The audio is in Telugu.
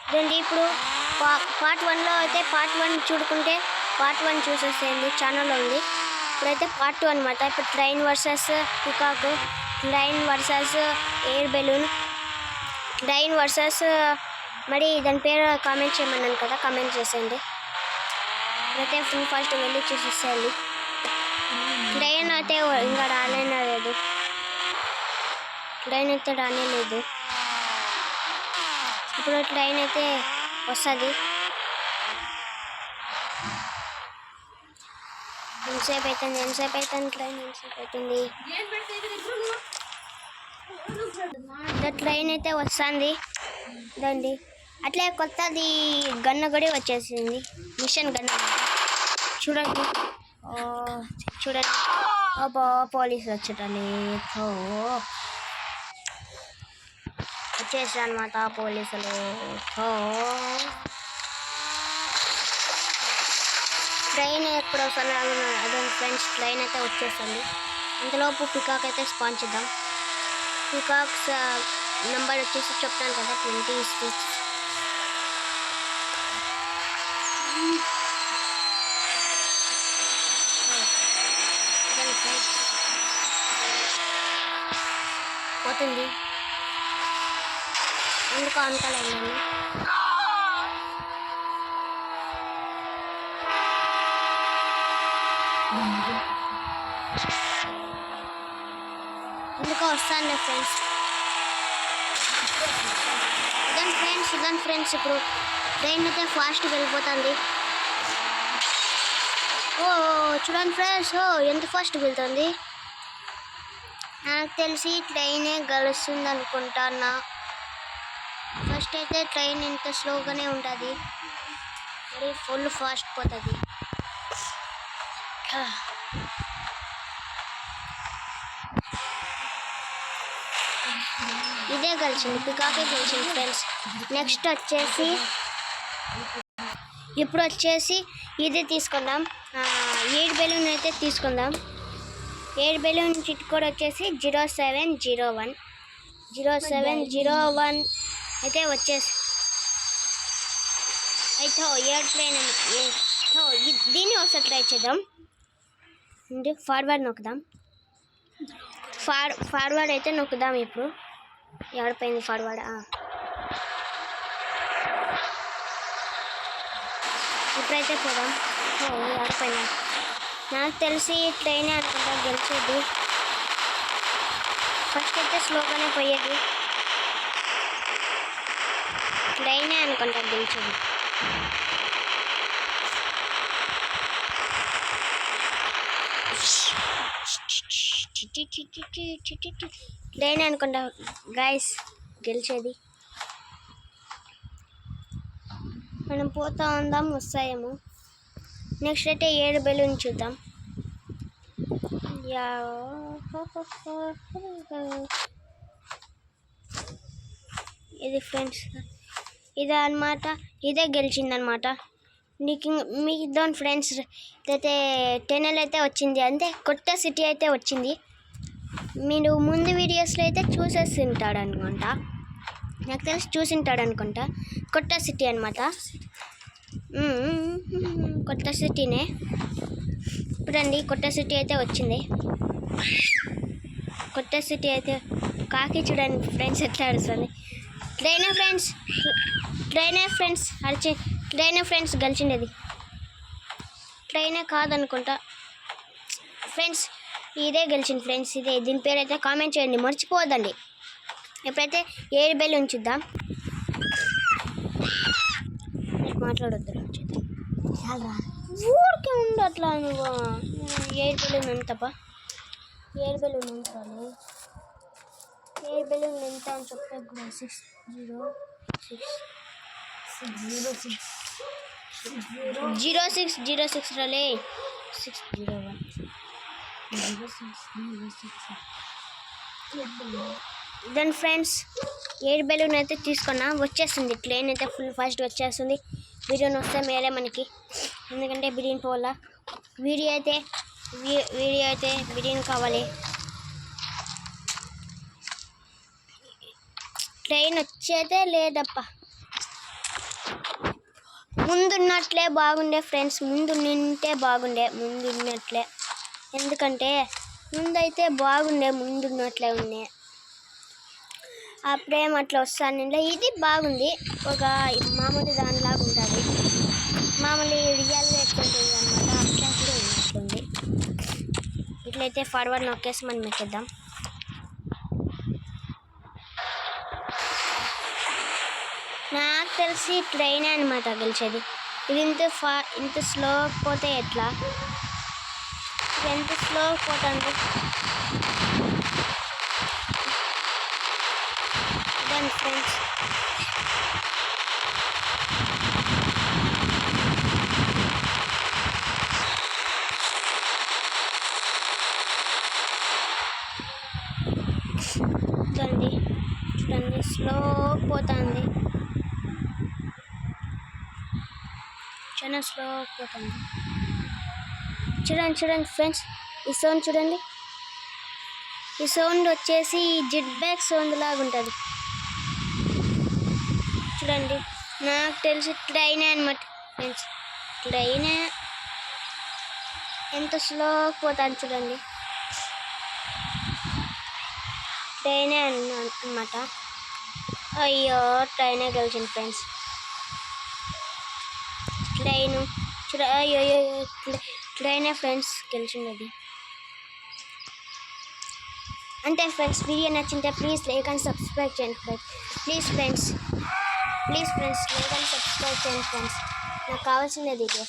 ఇదండి ఇప్పుడు పార్ట్ 1లో అయితే పార్ట్ 1 చూడుకుంటే పార్ట్ 1 చూసేసేయండి, ఛానల్లో ఉంది. ఇప్పుడైతే పార్ట్ 2 అనమాట. ఇప్పుడు train versus peacock, train versus air balloon, train versus మరి దాని పేరు కామెంట్ చేయమన్నాను కదా, కామెంట్ చేసేయండి. ఇప్పుడైతే ఫుల్ ఫాస్ట్ వెళ్ళి చూసేసేయండి. ట్రైన్ అయితే ఇంకా రాలేనే లేదు, ట్రైన్ అయితే రానే లేదు. ఇప్పుడు ట్రైన్ అయితే వస్తుంది. ఎంతసేపు అవుతుంది ట్రైన్ ఎంతసేపు అవుతుంది. ట్రైన్ అయితే వస్తుంది దండి. అట్లే కొత్తది గన్ను కూడా వచ్చేసింది, మిషన్ గన్ చూడండి. చూడండి అబ్బా పోలీసులు వచ్చేటండి, వచ్చేసారు అనమాట పోలీసులు. ట్రైన్ ఎప్పుడు వస్తుంది అదే ఫ్రెండ్స్, ట్రైన్ అయితే వచ్చేస్తుంది. అంతలోపు పికాక్ అయితే స్పాన్ చేద్దాం. పికాక్స్ నెంబర్ వచ్చేసి చెప్తాను కదా, 26. పోతుంది ఎందుకు అనుకోలేదండి. ఎందుకో వస్తాను ఫ్రెండ్స్. ఇదని ఫ్రెండ్స్ ఇప్పుడు ట్రైన్ అయితే ఫాస్ట్గా వెళ్ళిపోతుంది. చూడండి ఫ్రెండ్స్, ఎంత ఫాస్ట్గా వెళ్తుంది. నాకు తెలిసి ట్రైనే గెలుస్తుంది అనుకుంటానా. ఫస్ట్ అయితే ట్రైన్ ఇంత స్లోగానే ఉంటుంది, మరి ఫుల్ ఫాస్ట్ పోతుంది. ఇదే గెలిచింది, పికాకే గెలిచింది ఫ్రెండ్స్. నెక్స్ట్ వచ్చేసి ఇప్పుడు వచ్చేసి ఇది తీసుకుందాం, ఎయిర్ బెలూన్ అయితే తీసుకుందాం. ఎయిర్ బెలూన్ చిట్ కోడ్ వచ్చేసి 0701 0701 అయితే వచ్చేసి అయితే ఎయిర్ప్లేన్ దీన్ని ఒకసారి ట్రై చేద్దాం. ఫార్వర్డ్ నొక్కుదాం, ఫార్వర్డ్ అయితే నొక్కుదాం. ఇప్పుడు ఎవరిపోయింది ఫార్వర్డ్, ఇప్పుడైతే పోదాం. ఎవరిపోయినా నాకు తెలిసి ట్రైనే అనుకుంటా గెలిచేది. ఫస్ట్ అయితే స్లోగానే పోయేది, ట్రైనే అనుకుంటా గెలిచేది. ట్రైనే అనుకుంటా గైస్ గెలిచేది. మనం పోతా ఉందాం, వస్తాయేమో. నెక్స్ట్ అయితే ఎయిర్ బెలూన్ చూద్దాం. ఇది ఫ్రెండ్స్, ఇదే అనమాట, ఇదే గెలిచిందనమాట. మీకు దాని ఫ్రెండ్స్ అయితే 10 అయితే వచ్చింది, అంటే కొత్త సిటీ అయితే వచ్చింది. మీరు ముందు వీడియోస్లో అయితే చూసేసి ఉంటాడు అనుకుంటా, నాకు తెలిసి చూసింటాడు అనుకుంటా. కొత్త సిటీ అనమాట, కొత్త సిటీనే. ఇప్పుడండి కొత్త సిటీ అయితే వచ్చింది. కొత్త సిటీ అయితే కాకి చూడండి ఫ్రెండ్స్ ఎట్లా అడుస్తుంది. ట్రైనే ఫ్రెండ్స్ గెలిచిండేది. ట్రైనే కాదనుకుంటా ఫ్రెండ్స్, ఇదే గెలిచింది ఫ్రెండ్స్. ఇదే, దీని పేరు అయితే కామెంట్ చేయండి, మర్చిపోవద్దండి. ఎప్పుడైతే ఎయిర్ బెలూన్ చూద్దాం. మాట్లాడొద్దు ఊరికే ఉండు అట్లా నువ్వు. ఎయిర్ బెలూన్ ఎంతపా, ఎయిర్ బెలూన్ ఎంత, ఎయిర్ బెలూన్ ఎంత అని చెప్తే 0606 రలే 601 దెన్ ఫ్రెండ్స్ ఎయిర్ బెలూన్ అయితే తీసుకున్నా, వచ్చేస్తుంది. ట్రైన్ అయితే ఫుల్ ఫాస్ట్ వచ్చేస్తుంది. వీడియోని వస్తే మేలే మనకి, ఎందుకంటే బిర్యానీ పోవాలా. వీడియో అయితే బిర్యానీ కావాలి. ట్రైన్ వచ్చేదే లేదప్ప. ముందున్నట్లే బాగుండే ఫ్రెండ్స్, ముందు నింటే బాగుండే, ముందున్నట్లే. ఎందుకంటే ముందైతే బాగుండే, ముందున్నట్లే ఉండే. ఆ ప్రేమ అట్లా వస్తాను. ఇది బాగుంది, ఒక మామూలు దానిలాగా ఉంటుంది. మామూలు రియల్గా ఎట్లుంటుంది అనమాట, అట్లా కూడా ఉన్నట్లుంది. ఇట్లయితే ఫార్వర్డ్ నొక్కేసి మనం ఎక్కేద్దాం. నాకు తెలిసి ట్రైన్ అనమాట గెలిచేది. ఇది ఇంత స్లో పోతే ఎట్లా? ఇది ఎంత స్లో పోతుంది. దాని ఫ్రెండ్స్ చూడండి స్లో పోతుంది, చాలా స్లో పోతుంది. చూడండి ఫ్రెండ్స్, ఈ సౌండ్ చూడండి. ఈ సౌండ్ వచ్చేసి జెట్ బ్యాగ్ సౌండ్ లాగా ఉంటుంది. చూడండి, నాకు తెలిసి ట్రైనే అనమాట ఫ్రెండ్స్. ట్రైనే ఎంత స్లో పోతాను చూడండి. ట్రైనే అనమాట. అయ్యో, ట్రైనే గెలిచింది ఫ్రెండ్స్. అయ్యో ట్రైనే ఫ్రెండ్స్ గెలిచింది. అంతే ఫ్రెండ్స్, వీడియో నచ్చింటే ప్లీజ్ లైక్ అండ్ సబ్స్క్రైబ్ చేయండి friends. Please friends like and subscribe చేయండి ఫ్రెండ్స్. నాకు కావాల్సినది ఇదే.